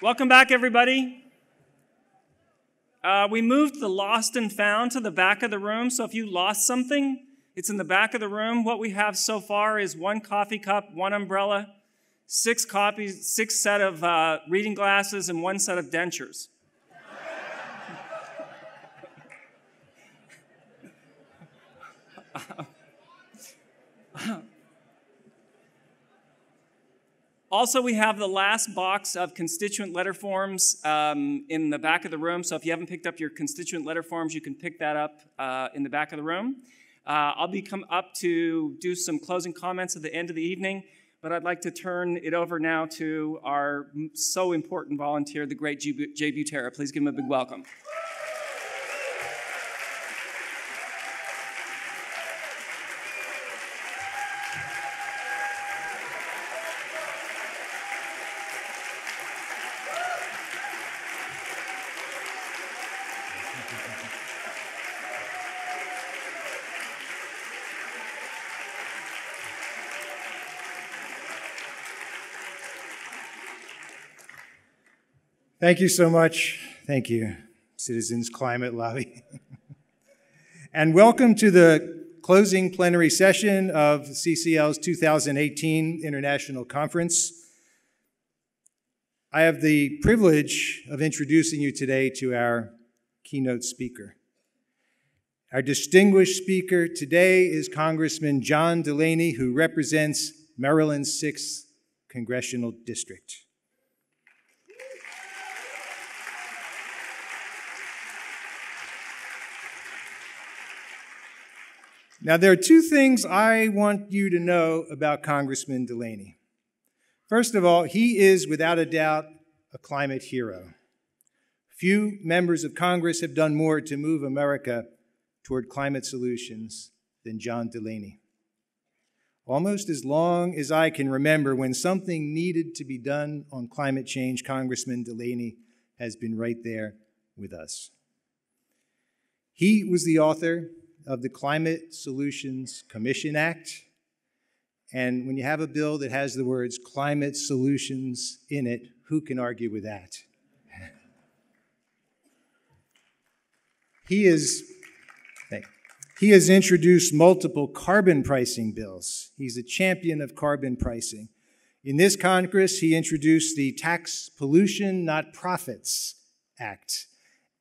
Welcome back, everybody. We moved the lost and found to the back of the room, so if you lost something, it's in the back of the room. What we have so far is 1 coffee cup, 1 umbrella, 6 copies, 6 set of reading glasses, and 1 set of dentures. Also, we have the last box of constituent letter forms in the back of the room. So if you haven't picked up your constituent letter forms, you can pick that up in the back of the room. I'll be come up to do some closing comments at the end of the evening, but I'd like to turn it over now to our so important volunteer, the great Jay Butera. Please give him a big welcome. Thank you so much. Thank you, Citizens Climate Lobby. And welcome to the closing plenary session of CCL's 2018 International Conference. I have the privilege of introducing you today to our keynote speaker. Our distinguished speaker today is Congressman John Delaney, who represents Maryland's 6th Congressional District. Now, there are 2 things I want you to know about Congressman Delaney. First of all, he is, without a doubt, a climate hero. Few members of Congress have done more to move America toward climate solutions than John Delaney. Almost as long as I can remember, when something needed to be done on climate change, Congressman Delaney has been right there with us. He was the author of the Climate Solutions Commission Act. And when you have a bill that has the words climate solutions in it, who can argue with that? He has introduced multiple carbon pricing bills. He's a champion of carbon pricing. In this Congress, he introduced the Tax Pollution, Not Profits Act.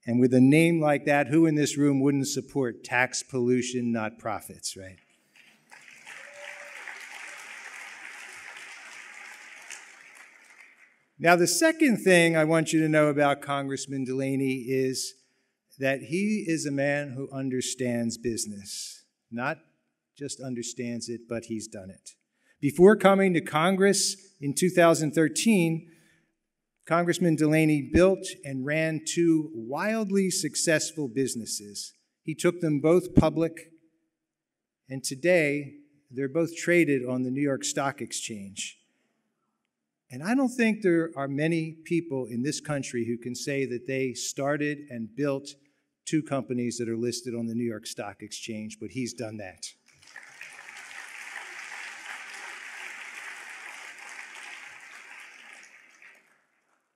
And with a name like that, who in this room wouldn't support tax pollution, not profits, right? Now, the second thing I want you to know about Congressman Delaney is that he is a man who understands business. Not just understands it, but he's done it. Before coming to Congress in 2013, Congressman Delaney built and ran 2 wildly successful businesses. He took them both public, and today they're both traded on the New York Stock Exchange. And I don't think there are many people in this country who can say that they started and built 2 companies that are listed on the New York Stock Exchange, but he's done that.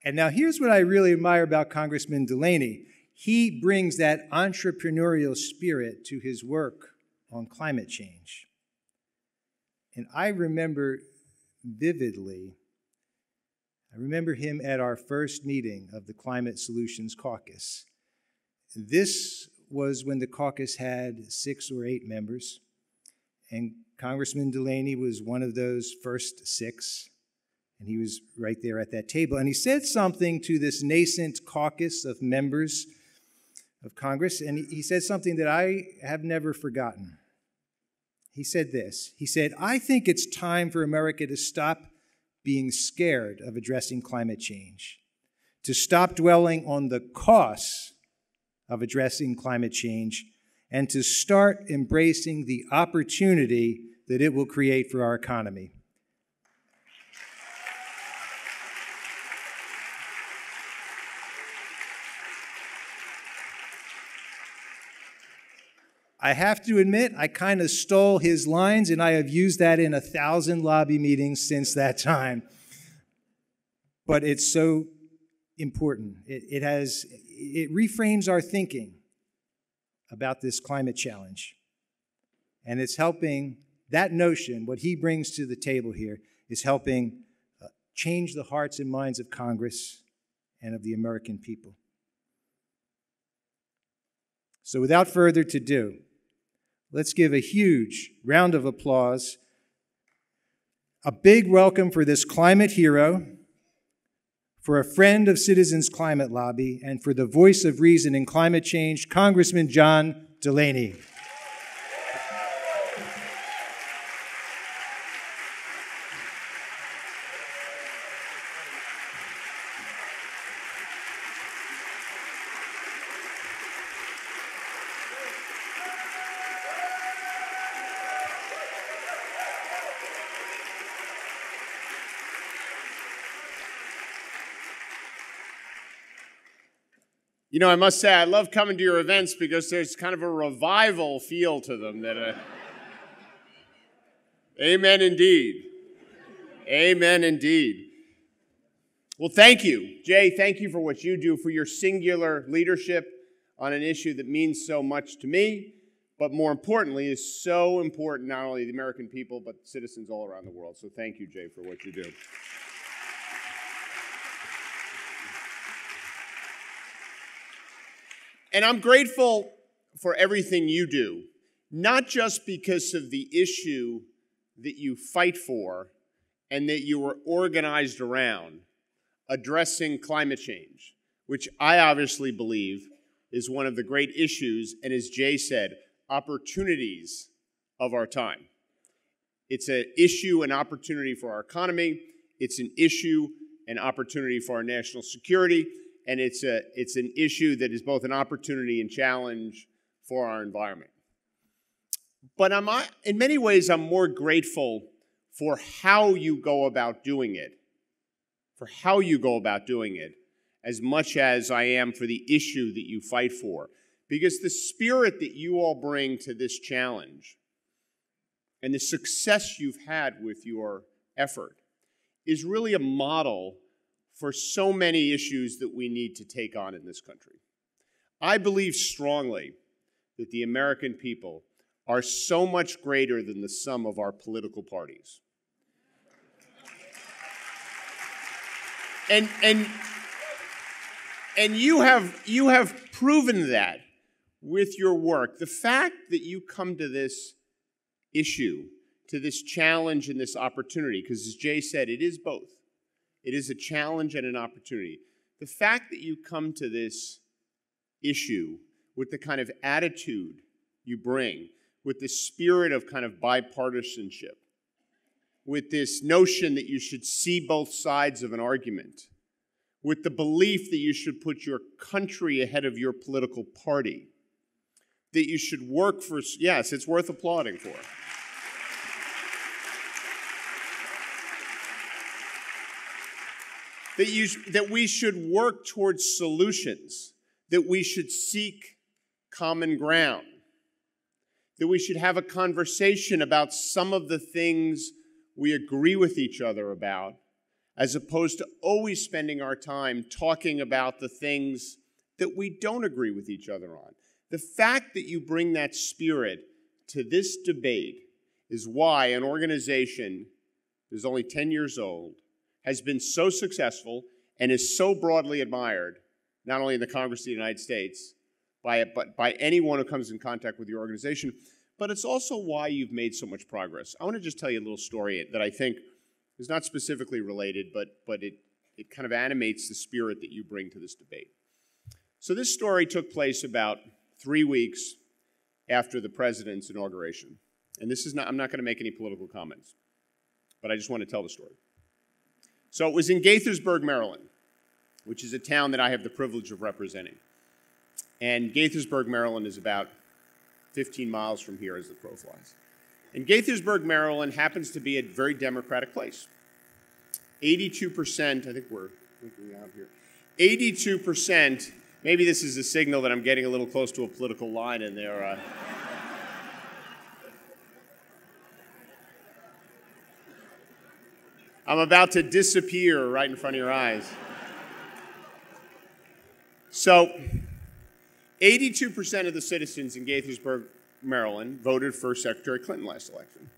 And now here's what I really admire about Congressman Delaney. He brings that entrepreneurial spirit to his work on climate change. And I remember vividly, him at our first meeting of the Climate Solutions Caucus. This was when the caucus had 6 or 8 members, and Congressman Delaney was one of those first 6. And he was right there at that table. And he said something to this nascent caucus of members of Congress, and he said something that I have never forgotten. He said this. He said, "I think it's time for America to stop being scared of addressing climate change, to stop dwelling on the costs of addressing climate change, and to start embracing the opportunity that it will create for our economy." I have to admit, I kind of stole his lines, and I have used that in 1,000 lobby meetings since that time. But it's so important. It reframes our thinking about this climate challenge. And it's helping, that notion, what he brings to the table here, is helping change the hearts and minds of Congress and of the American people. So without further ado, let's give a huge round of applause, a big welcome for this climate hero, for a friend of Citizens Climate Lobby, and for the voice of reason in climate change, Congressman John Delaney. You know, I must say, I love coming to your events because there's kind of a revival feel to them. Amen indeed. Amen indeed. Well, thank you. Jay, thank you for what you do, for your singular leadership on an issue that means so much to me, but more importantly, is so important not only to the American people, but citizens all around the world. So thank you, Jay, for what you do. And I'm grateful for everything you do, not just because of the issue that you fight for and that you were organized around, addressing climate change, which I obviously believe is one of the great issues, and as Jay said, opportunities of our time. It's an issue and opportunity for our economy. It's an issue and opportunity for our national security. And it's an issue that is both an opportunity and challenge for our environment. But in many ways, I'm more grateful for how you go about doing it, as much as I am for the issue that you fight for. Because the spirit that you all bring to this challenge and the success you've had with your effort is really a model for so many issues that we need to take on in this country. I believe strongly that the American people are so much greater than the sum of our political parties. And you have proven that with your work. The fact that you come to this issue, to this challenge and this opportunity, because as Jay said, it is both. It is a challenge and an opportunity. The fact that you come to this issue with the kind of attitude you bring, with the spirit of kind of bipartisanship, with this notion that you should see both sides of an argument, with the belief that you should put your country ahead of your political party, that you should work for, yes, it's worth applauding for. That we should work towards solutions, that we should seek common ground, that we should have a conversation about some of the things we agree with each other about, as opposed to always spending our time talking about the things that we don't agree with each other on. The fact that you bring that spirit to this debate is why an organization that is only 10 years old has been so successful and is so broadly admired, not only in the Congress of the United States, but by anyone who comes in contact with your organization, but it's also why you've made so much progress. I want to just tell you a little story that I think is not specifically related, but it kind of animates the spirit that you bring to this debate. So this story took place about 3 weeks after the president's inauguration. And I'm not going to make any political comments, but I just want to tell the story. So it was in Gaithersburg, Maryland, which is a town that I have the privilege of representing. And Gaithersburg, Maryland is about 15 miles from here as the crow flies. And Gaithersburg, Maryland happens to be a very democratic place. 82%, I think we're looking out here, 82%, maybe this is a signal that I'm getting a little close to a political line in there. I'm about to disappear right in front of your eyes. So 82% of the citizens in Gaithersburg, Maryland, voted for Secretary Clinton last election.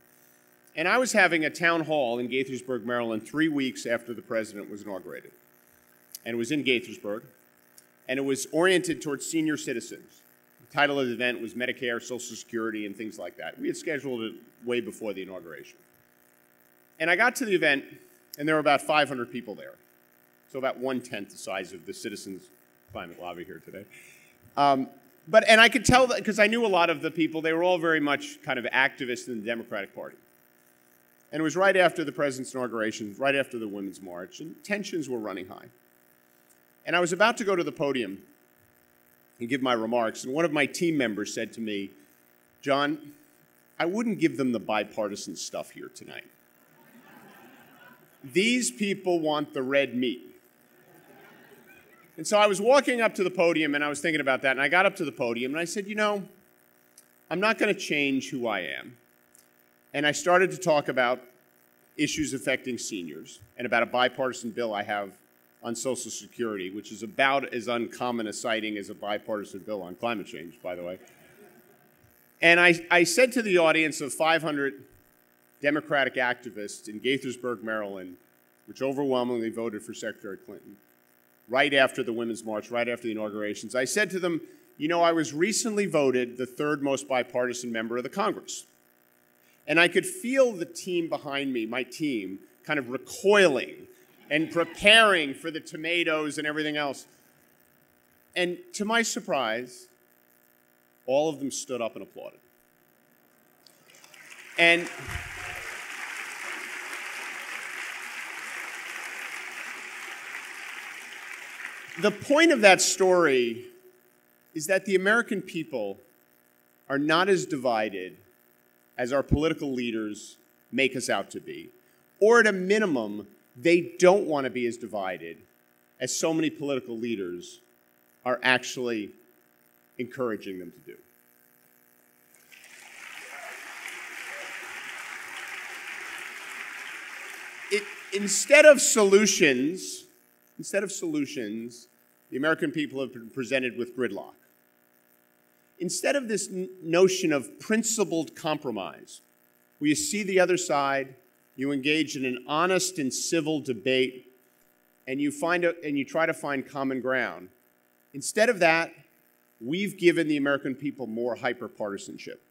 And I was having a town hall in Gaithersburg, Maryland, 3 weeks after the president was inaugurated. And it was in Gaithersburg, and it was oriented towards senior citizens. The title of the event was Medicare, Social Security, and things like that. We had scheduled it way before the inauguration. And I got to the event, and there were about 500 people there. So about 1/10 the size of the Citizens Climate Lobby here today. And I could tell that, because I knew a lot of the people, they were all very much kind of activists in the Democratic Party. And it was right after the president's inauguration, right after the Women's March, and tensions were running high. And I was about to go to the podium and give my remarks, and one of my team members said to me, "John, I wouldn't give them the bipartisan stuff here tonight. These people want the red meat." And so I was walking up to the podium, and I was thinking about that, and I got up to the podium, and I said, you know, I'm not going to change who I am. And I started to talk about issues affecting seniors and about a bipartisan bill I have on Social Security, which is about as uncommon a sighting as a bipartisan bill on climate change, by the way. And I said to the audience of 500 Democratic activists in Gaithersburg, Maryland, which overwhelmingly voted for Secretary Clinton, right after the Women's March, right after the inaugurations, I said to them, you know, I was recently voted the third most bipartisan member of the Congress. And I could feel the team behind me, my team, kind of recoiling and preparing for the tomatoes and everything else. And to my surprise, all of them stood up and applauded. And the point of that story is that the American people are not as divided as our political leaders make us out to be. Or at a minimum, they don't want to be as divided as so many political leaders are actually encouraging them to do. Instead of solutions, the American people have been presented with gridlock. Instead of this notion of principled compromise, where you see the other side, you engage in an honest and civil debate, and you try to find common ground. Instead of that, we've given the American people more hyper-partisanship.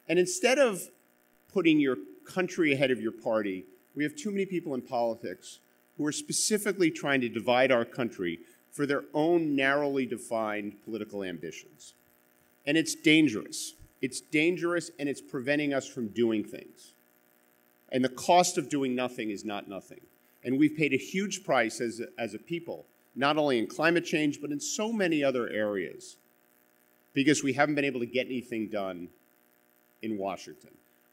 And instead of putting your country ahead of your party, we have too many people in politics who are specifically trying to divide our country for their own narrowly defined political ambitions. And it's dangerous. It's dangerous, and it's preventing us from doing things. And the cost of doing nothing is not nothing. And we've paid a huge price as a people, not only in climate change, but in so many other areas, because we haven't been able to get anything done in Washington.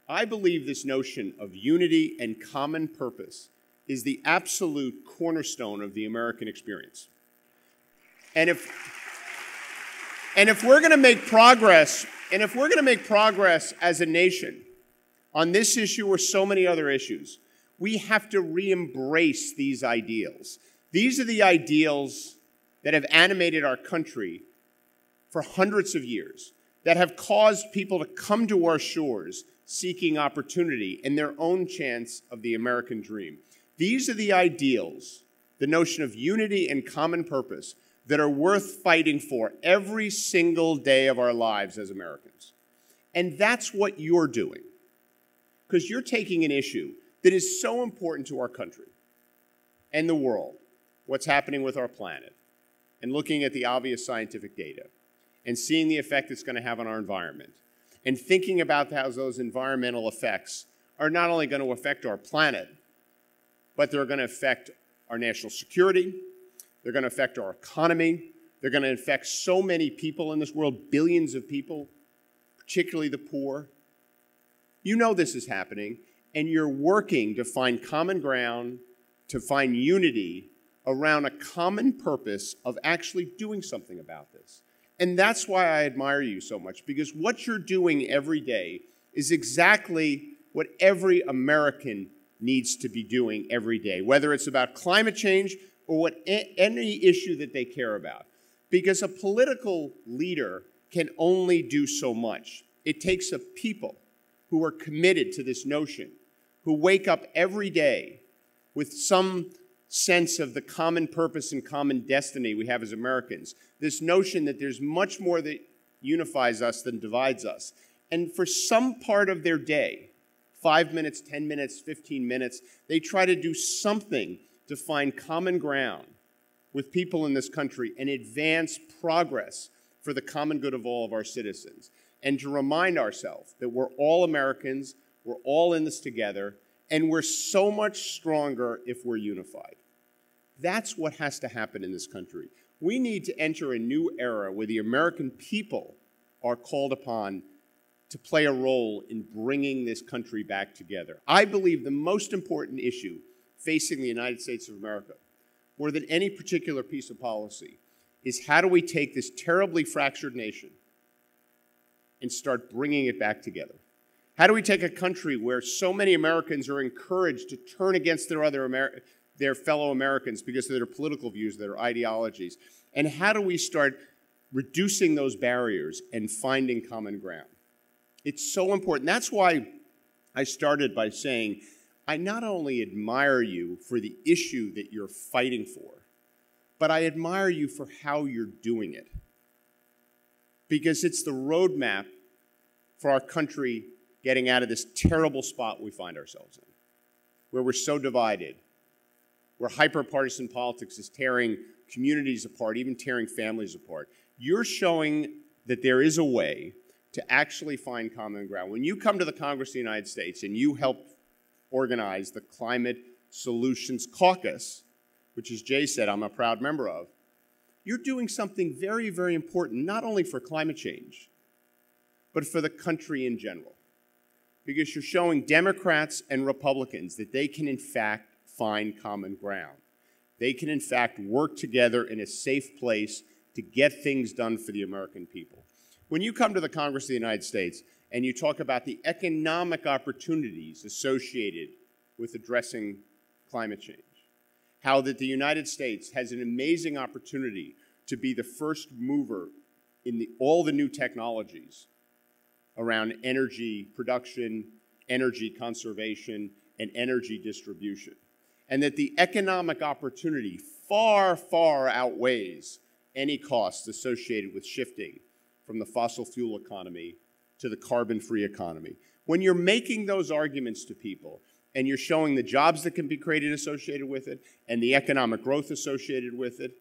I believe this notion of unity and common purpose is the absolute cornerstone of the American experience. And if we're going to make progress, as a nation on this issue or so many other issues, we have to re-embrace these ideals. These are the ideals that have animated our country for hundreds of years, that have caused people to come to our shores seeking opportunity and their own chance of the American dream. These are the ideals, the notion of unity and common purpose, that are worth fighting for every single day of our lives as Americans. And that's what you're doing, because you're taking an issue that is so important to our country and the world, what's happening with our planet, and looking at the obvious scientific data, and seeing the effect it's going to have on our environment, and thinking about how those environmental effects are not only going to affect our planet, but they're going to affect our national security, they're going to affect our economy, they're going to affect so many people in this world, billions of people, particularly the poor. You know this is happening, and you're working to find common ground, to find unity around a common purpose of actually doing something about this. And that's why I admire you so much, because what you're doing every day is exactly what every American needs to be doing every day, whether it's about climate change, or any issue that they care about. Because a political leader can only do so much. It takes a people who are committed to this notion, who wake up every day with some sense of the common purpose and common destiny we have as Americans. This notion that there's much more that unifies us than divides us. And for some part of their day, 5 minutes, 10 minutes, 15 minutes, they try to do something to find common ground with people in this country and advance progress for the common good of all of our citizens. And to remind ourselves that we're all Americans, we're all in this together, and we're so much stronger if we're unified. That's what has to happen in this country. We need to enter a new era where the American people are called upon to play a role in bringing this country back together. I believe the most important issue facing the United States of America, more than any particular piece of policy, is how do we take this terribly fractured nation and start bringing it back together? How do we take a country where so many Americans are encouraged to turn against their fellow Americans because of their political views, their ideologies, and how do we start reducing those barriers and finding common ground? It's so important. That's why I started by saying, I not only admire you for the issue that you're fighting for, but I admire you for how you're doing it. Because it's the roadmap for our country getting out of this terrible spot we find ourselves in, where we're so divided, where hyper-partisan politics is tearing communities apart, even tearing families apart. You're showing that there is a way to actually find common ground. When you come to the Congress of the United States and you help organize the Climate Solutions Caucus, which, as Jay said, I'm a proud member of, you're doing something very, very important, not only for climate change, but for the country in general. Because you're showing Democrats and Republicans that they can, in fact, find common ground. They can, in fact, work together in a safe place to get things done for the American people. When you come to the Congress of the United States and you talk about the economic opportunities associated with addressing climate change, how that the United States has an amazing opportunity to be the first mover in all the new technologies around energy production, energy conservation, and energy distribution. And that the economic opportunity far, far outweighs any costs associated with shifting from the fossil fuel economy to the carbon-free economy. When you're making those arguments to people and you're showing the jobs that can be created associated with it and the economic growth associated with it,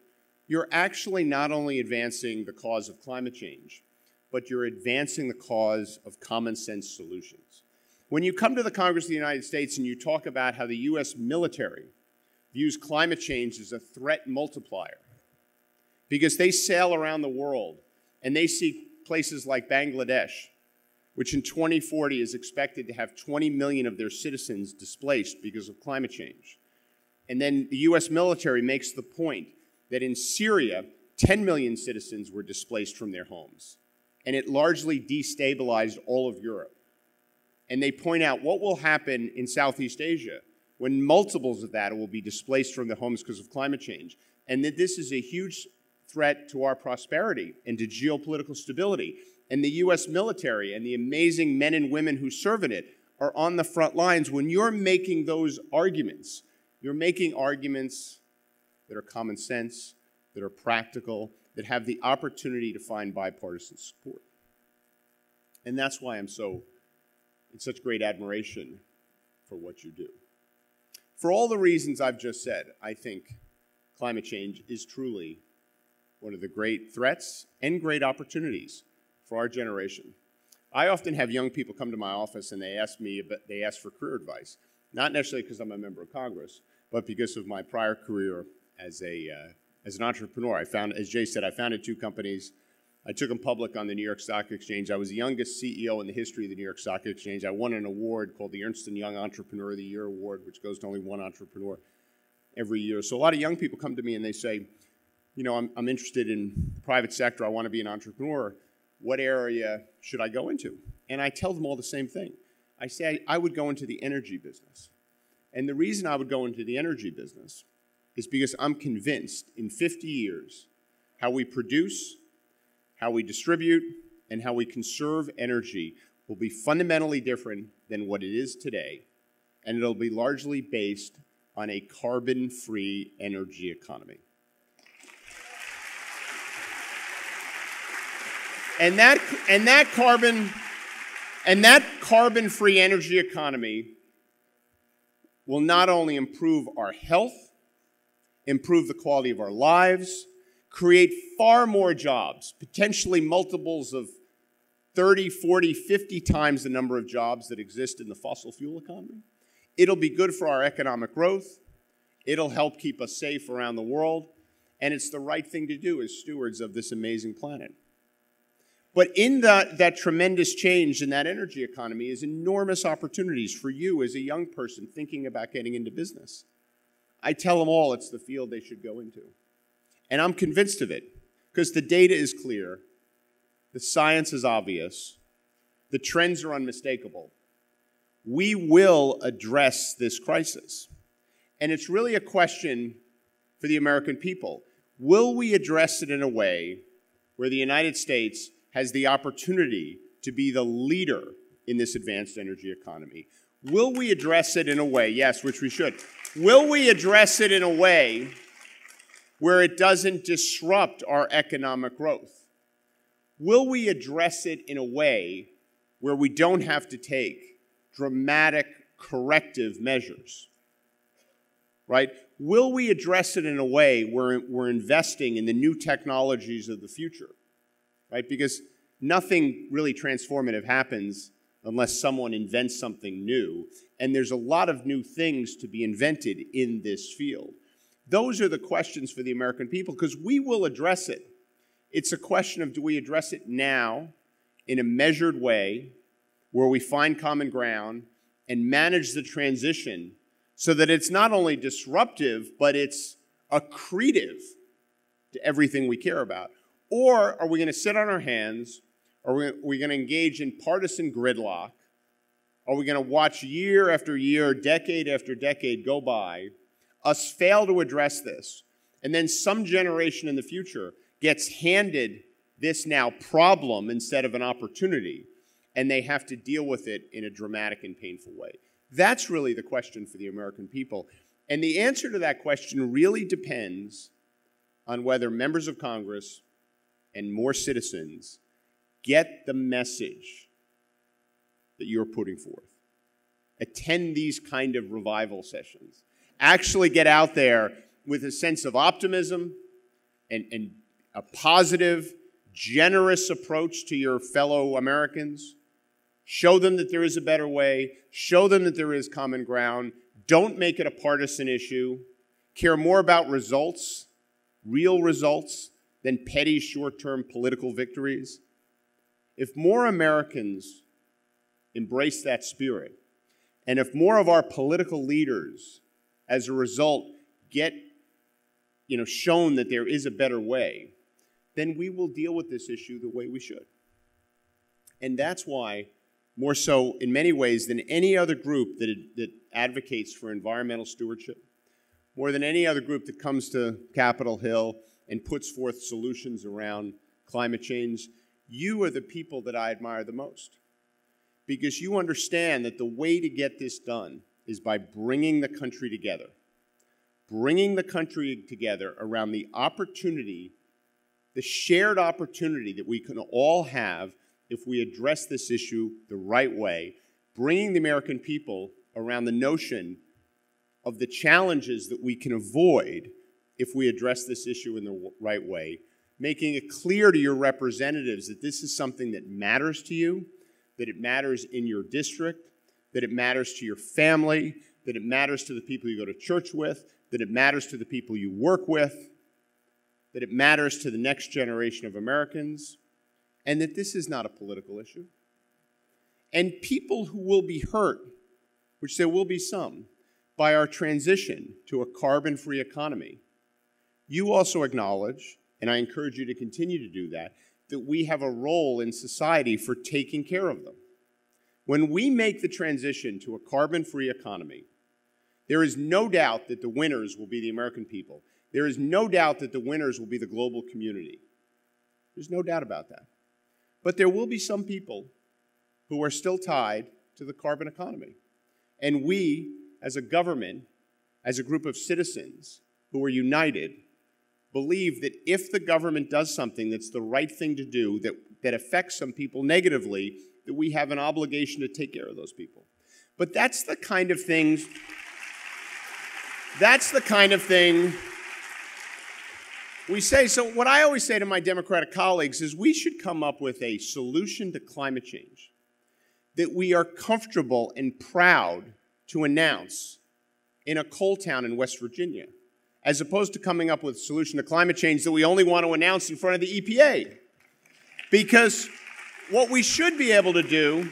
you're actually not only advancing the cause of climate change, but you're advancing the cause of common sense solutions. When you come to the Congress of the United States and you talk about how the U.S. military views climate change as a threat multiplier, because they sail around the world and they see places like Bangladesh, which in 2040 is expected to have 20 million of their citizens displaced because of climate change. And then the U.S. military makes the point that in Syria, 10 million citizens were displaced from their homes, and it largely destabilized all of Europe. And they point out what will happen in Southeast Asia when multiples of that will be displaced from their homes because of climate change, and that this is a huge threat to our prosperity and to geopolitical stability. And the U.S. military and the amazing men and women who serve in it are on the front lines. When you're making those arguments, you're making arguments that are common sense, that are practical, that have the opportunity to find bipartisan support. And that's why I'm in such great admiration for what you do. For all the reasons I've just said, I think climate change is truly one of the great threats and great opportunities for our generation. I often have young people come to my office and they ask for career advice, not necessarily because I'm a member of Congress, but because of my prior career as an entrepreneur. As Jay said, I founded 2 companies. I took them public on the New York Stock Exchange. I was the youngest CEO in the history of the New York Stock Exchange. I won an award called the Ernst & Young Entrepreneur of the Year Award, which goes to only one entrepreneur every year. So a lot of young people come to me and they say, you know, I'm interested in the private sector. I want to be an entrepreneur. What area should I go into? And I tell them all the same thing. I say I would go into the energy business. And the reason I would go into the energy business is because I'm convinced in 50 years, how we produce, how we distribute, and how we conserve energy will be fundamentally different than what it is today, and it'll be largely based on a carbon-free energy economy. And that carbon-free energy economy will not only improve our health, improve the quality of our lives, create far more jobs, potentially multiples of 30, 40, 50 times the number of jobs that exist in the fossil fuel economy. It'll be good for our economic growth. It'll help keep us safe around the world. And it's the right thing to do as stewards of this amazing planet. But in that tremendous change in that energy economy is enormous opportunities for you as a young person thinking about getting into business. I tell them all it's the field they should go into. And I'm convinced of it because the data is clear, the science is obvious, the trends are unmistakable. We will address this crisis. And it's really a question for the American people. Will we address it in a way where the United States has the opportunity to be the leader in this advanced energy economy? Will we address it in a way, yes, which we should, will we address it in a way where it doesn't disrupt our economic growth? Will we address it in a way where we don't have to take dramatic corrective measures? Right? Will we address it in a way where we're investing in the new technologies of the future? Right? Because nothing really transformative happens unless someone invents something new. And there's a lot of new things to be invented in this field. Those are the questions for the American people because we will address it. It's a question of do we address it now in a measured way where we find common ground and manage the transition so that it's not only disruptive, but it's accretive to everything we care about. Or are we going to sit on our hands? Are we going to engage in partisan gridlock? Are we going to watch year after year, decade after decade go by, us fail to address this, and then some generation in the future gets handed this now problem instead of an opportunity, and they have to deal with it in a dramatic and painful way? That's really the question for the American people. And the answer to that question really depends on whether members of Congress and more citizens get the message that you're putting forth. Attend these kind of revival sessions. Actually get out there with a sense of optimism and a positive, generous approach to your fellow Americans. Show them that there is a better way. Show them that there is common ground. Don't make it a partisan issue. Care more about results, real results, than petty short-term political victories. If more Americans embrace that spirit, and if more of our political leaders, as a result, get shown that there is a better way, then we will deal with this issue the way we should. And that's why, more so in many ways than any other group that advocates for environmental stewardship, more than any other group that comes to Capitol Hill and puts forth solutions around climate change, you are the people that I admire the most. Because you understand that the way to get this done is by bringing the country together. Bringing the country together around the opportunity, the shared opportunity that we can all have if we address this issue the right way. Bringing the American people around the notion of the challenges that we can avoid if we address this issue in the right way, making it clear to your representatives that this is something that matters to you, that it matters in your district, that it matters to your family, that it matters to the people you go to church with, that it matters to the people you work with, that it matters to the next generation of Americans, and that this is not a political issue. And people who will be hurt, which there will be some, by our transition to a carbon-free economy, you also acknowledge, and I encourage you to continue to do that we have a role in society for taking care of them. When we make the transition to a carbon-free economy, There is no doubt that the winners will be the American people. There is no doubt that the winners will be the global community. There's no doubt about that. But there will be some people who are still tied to the carbon economy. And we, as a government, as a group of citizens who are united, believe that if the government does something that's the right thing to do, that affects some people negatively, that we have an obligation to take care of those people. But that's the kind of thing we say. So what I always say to my Democratic colleagues is we should come up with a solution to climate change that we are comfortable and proud to announce in a coal town in West Virginia, as opposed to coming up with a solution to climate change that we only want to announce in front of the EPA. Because what we should be able to do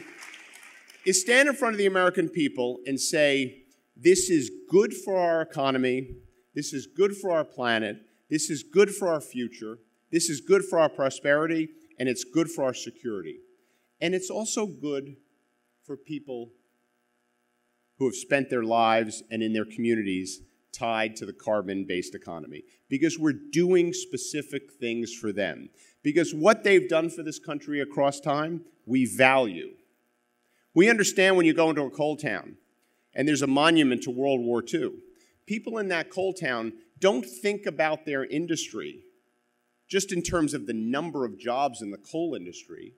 is stand in front of the American people and say, this is good for our economy, this is good for our planet, this is good for our future, this is good for our prosperity, and it's good for our security. And it's also good for people who have spent their lives and in their communities tied to the carbon-based economy, because we're doing specific things for them. Because what they've done for this country across time, we value. We understand when you go into a coal town and there's a monument to World War II, people in that coal town don't think about their industry just in terms of the number of jobs in the coal industry.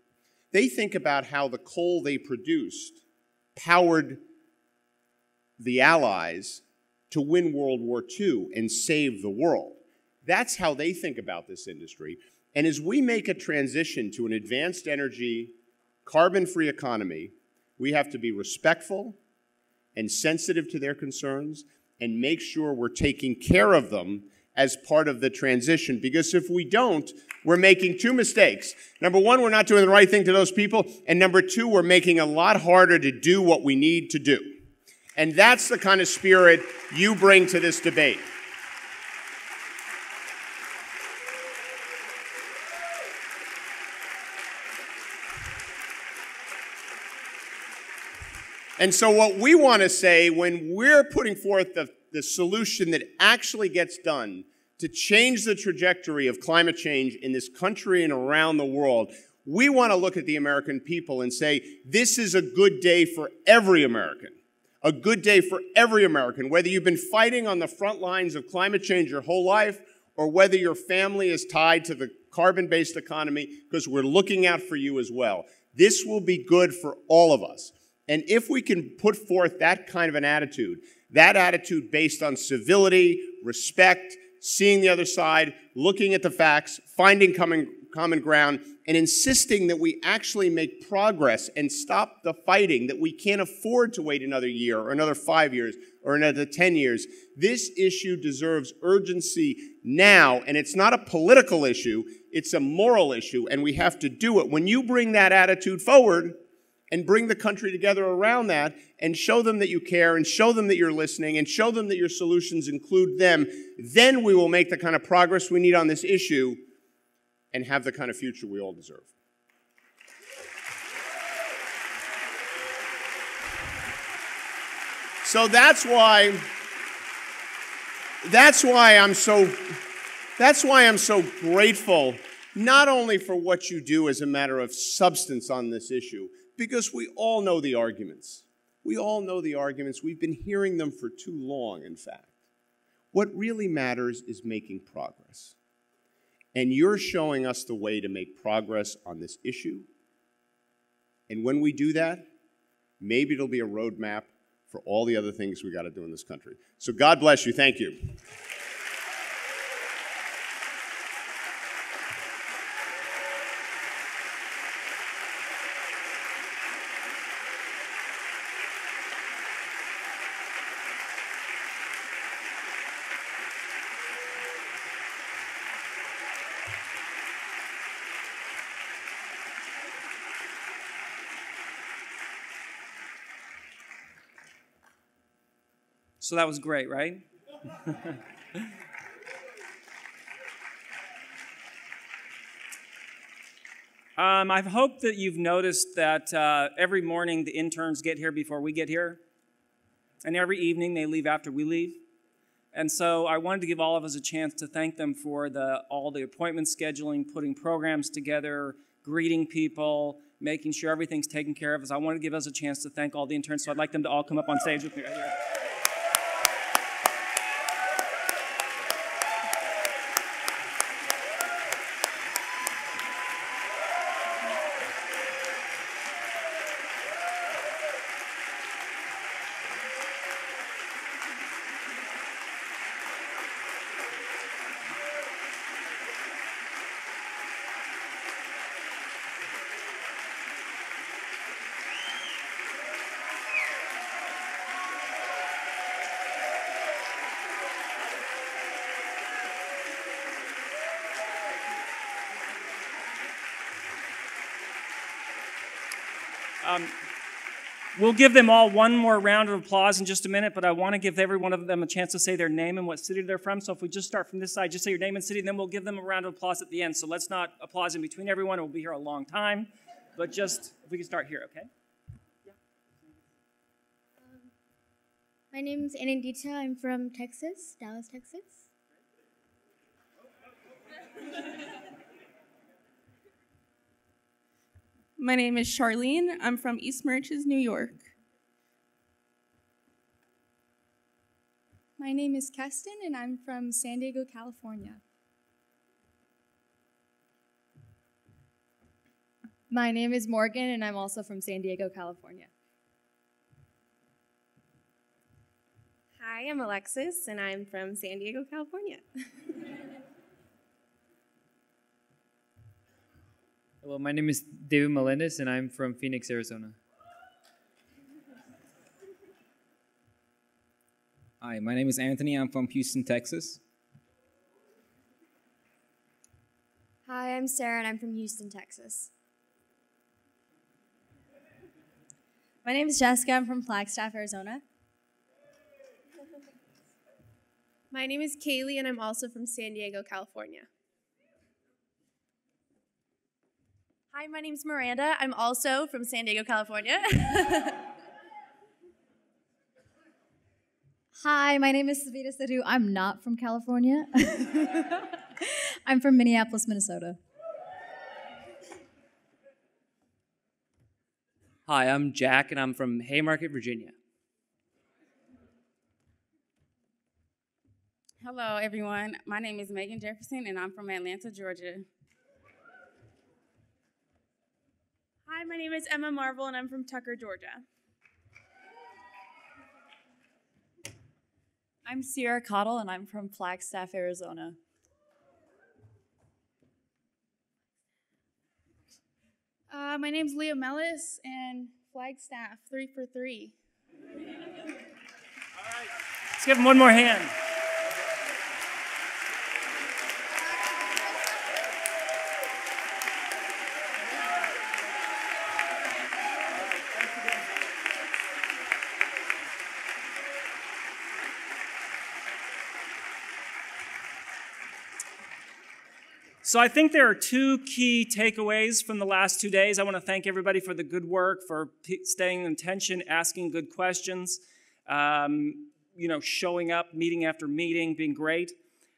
They think about how the coal they produced powered the Allies to win World War II and save the world. That's how they think about this industry. And as we make a transition to an advanced energy, carbon-free economy, we have to be respectful and sensitive to their concerns and make sure we're taking care of them as part of the transition. Because if we don't, we're making two mistakes. Number one, we're not doing the right thing to those people. And number two, we're making it a lot harder to do what we need to do. And that's the kind of spirit you bring to this debate. And so what we want to say when we're putting forth the solution that actually gets done to change the trajectory of climate change in this country and around the world, we want to look at the American people and say, this is a good day for every American. A good day for every American, whether you've been fighting on the front lines of climate change your whole life or whether your family is tied to the carbon-based economy, because we're looking out for you as well. This will be good for all of us. And if we can put forth that kind of an attitude, that attitude based on civility, respect, seeing the other side, looking at the facts, finding common ground, and insisting that we actually make progress and stop the fighting, that we can't afford to wait another year or another 5 years or another 10 years. This issue deserves urgency now, and it's not a political issue, it's a moral issue, and we have to do it. When you bring that attitude forward and bring the country together around that and show them that you care and show them that you're listening and show them that your solutions include them, then we will make the kind of progress we need on this issue and have the kind of future we all deserve. So that's why I'm so grateful, not only for what you do as a matter of substance on this issue, because we all know the arguments. We all know the arguments. We've been hearing them for too long, in fact. What really matters is making progress. And you're showing us the way to make progress on this issue. And when we do that, maybe it'll be a roadmap for all the other things we got to do in this country. So God bless you. Thank you. So that was great, right? I hope that you've noticed that every morning the interns get here before we get here. and every evening they leave after we leave. And so I wanted to give all of us a chance to thank them for all the appointment scheduling, putting programs together, greeting people, making sure everything's taken care of. So I wanted to give us a chance to thank all the interns. So I'd like them to all come up on stage with me right here. We'll give them all one more round of applause in just a minute, but I want to give every one of them a chance to say their name and what city they're from. So if we just start from this side, just say your name and city, and then we'll give them a round of applause at the end. So let's not applause in between everyone. We'll be here a long time. But just, if we can start here, okay? Yeah. My name's Anandita. I'm from Texas, Dallas, Texas. My name is Charlene. I'm from East Merches, New York. My name is Keston, and I'm from San Diego, California. My name is Morgan, and I'm also from San Diego, California. Hi, I'm Alexis, and I'm from San Diego, California. Hello, my name is David Melendez, and I'm from Phoenix, Arizona. Hi, my name is Anthony. I'm from Houston, Texas. Hi, I'm Sarah, and I'm from Houston, Texas. My name is Jessica. I'm from Flagstaff, Arizona. My name is Kaylee, and I'm also from San Diego, California. Hi, my name's Miranda. I'm also from San Diego, California. Hi, my name is Savita Sidhu. I'm not from California. I'm from Minneapolis, Minnesota. Hi, I'm Jack, and I'm from Haymarket, Virginia. Hello, everyone. My name is Megan Jefferson, and I'm from Atlanta, Georgia. Hi, my name is Emma Marvel, and I'm from Tucker, Georgia. I'm Sierra Cottle, and I'm from Flagstaff, Arizona. My name's Leah Mellis, and Flagstaff, 3 for 3. All right. Let's give them one more hand. So I think there are two key takeaways from the last 2 days. I want to thank everybody for the good work, for staying in tension, asking good questions, showing up, meeting after meeting, being great.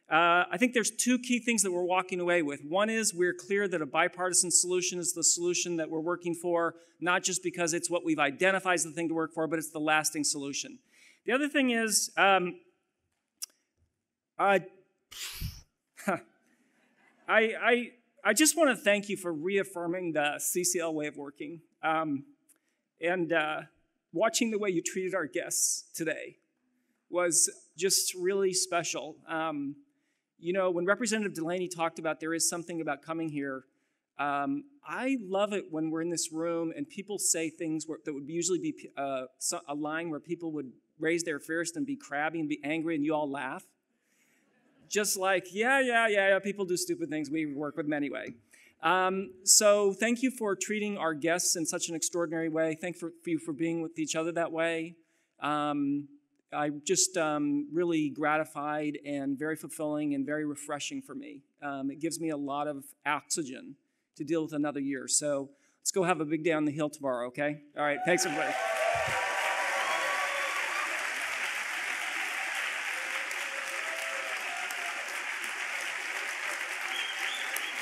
I think there's two key things that we're walking away with. One is we're clear that a bipartisan solution is the solution that we're working for, not just because it's what we've identified as the thing to work for, but it's the lasting solution. The other thing is, I just want to thank you for reaffirming the CCL way of working and watching the way you treated our guests today was just really special. When Representative Delaney talked about there is something about coming here, I love it when we're in this room and people say things that would usually be a line where people would raise their fist and be crabby and be angry and you all laugh. Just like, yeah, people do stupid things. We work with them anyway. So thank you for treating our guests in such an extraordinary way. Thank you for being with each other that way. I'm just really gratified and very fulfilling and very refreshing for me. It gives me a lot of oxygen to deal with another year. So let's go have a big day on the hill tomorrow, okay? All right, thanks everybody.